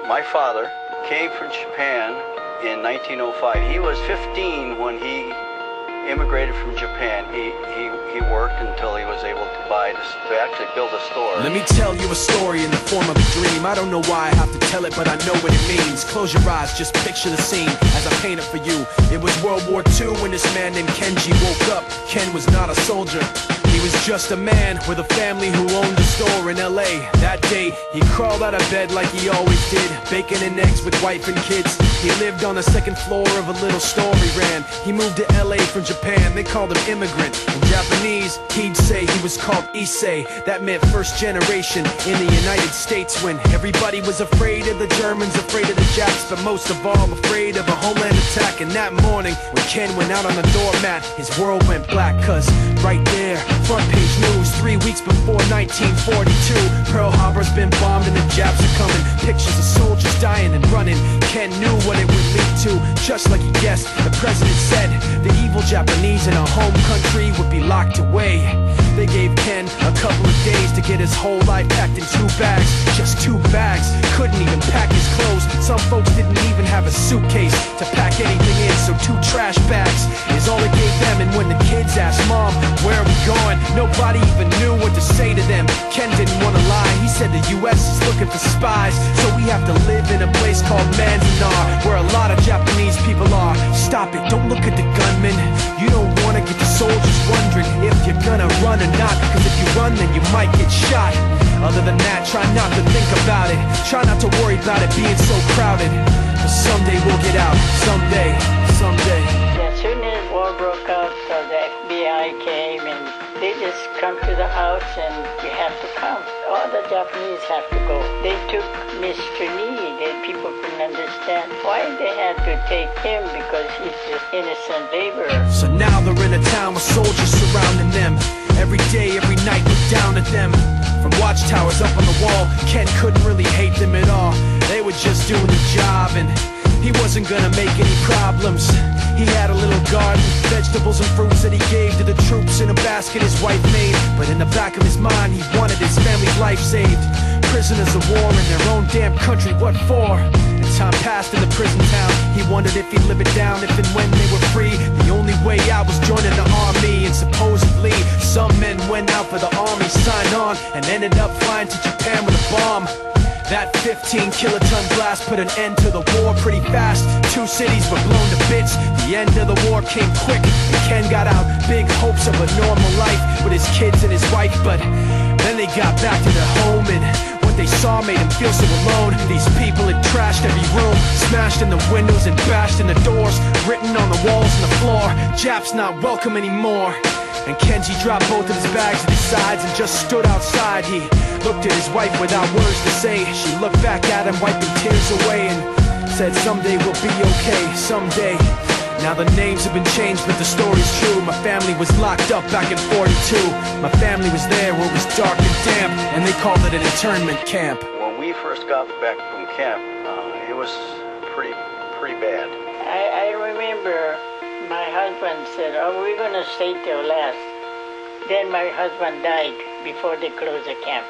My father came from Japan in 1905. He was 15 when he immigrated from Japan. He worked until he was able to actually build a store. Let me tell you a story in the form of a dream. I don't know why I have to tell it, but I know what it means. Close your eyes, just picture the scene as I paint it for you. It was World War II when this man named Kenji woke up. Ken was not a soldier. He was just a man with a family who owned a store in LA. That day, he crawled out of bed like he always did, bacon and eggs with wife and kids. He lived on the second floor of a little store he ran. He moved to LA from Japan, they called him immigrant. In Japanese, he'd say he was called Issei. That meant first generation in the United States, when everybody was afraid of the Germans, afraid of the Japs, but most of all afraid of a homeland attack. And that morning, when Ken went out on the doormat, his world went black, cause right there, front page news, 3 weeks before 1942, Pearl Harbor's been bombed and the Japs are coming. Pictures of soldiers dying and running. Ken knew what it would lead to, just like he guessed. The president said the evil Japanese in our home country would be locked away. They gave Ken a couple of days to get his whole life packed in 2 bags. Just 2 bags, couldn't even pack his clothes. Some folks didn't even have a suitcase to pack anything in, so 2 trash bags is all it gave them. And when the kids asked Mom, where are we going, nobody even knew what to say to them. Ken didn't want to lie, he said the US is looking for spies, so we have to live in a place called Manzanar, where a lot of Japanese people are. Stop it, don't look at the gunmen. You don't want to get the soldiers wondering if you're gonna run or not, cause if you run then you might get shot. Other than that, try not to think about it. Try not to worry about it being so crowded, cause someday we'll get out. Someday, someday. As soon as war broke out, so the FBI came and they just come to the house and you have to come. All the Japanese have to go. They took Mr. Need and people couldn't understand why they had to take him, because he's just innocent laborer. So now they're in a town with soldiers surrounding them. Every day, every night, look down at them. From watchtowers up on the wall, Ken couldn't really hate them at all. They were just doing the job and he wasn't gonna make any problems. He had a little garden, vegetables and fruits that he gave to the troops in a basket his wife made. But in the back of his mind, he wanted his family's life saved. Prisoners of war in their own damn country, what for? And time passed in the prison town. He wondered if he'd live it down if and when they were free. The only way out was joining the army, and supposedly some men went out for the army, signed on, and ended up flying to Japan with a bomb. That 15-kiloton blast put an end to the war pretty fast. 2 cities were blown to bits. The end of the war came quick, and Ken got out. Big hopes of a normal life with his kids and his wife, but then they got back to their home, and what they saw made him feel so alone. These people had trashed every room, smashed in the windows and bashed in the doors, written on the walls and the floor, Japs not welcome anymore. And Kenji dropped both of his bags at his sides and just stood outside. He looked at his wife without words to say. She looked back at him, wiping tears away, and said, someday we'll be okay, someday. Now the names have been changed, but the story's true. My family was locked up back in 42. My family was there where it was dark and damp, and they called it an internment camp. When we first got back from camp, it was pretty bad. I remember my husband said, oh, we're gonna stay till last. Then my husband died before they closed the camp.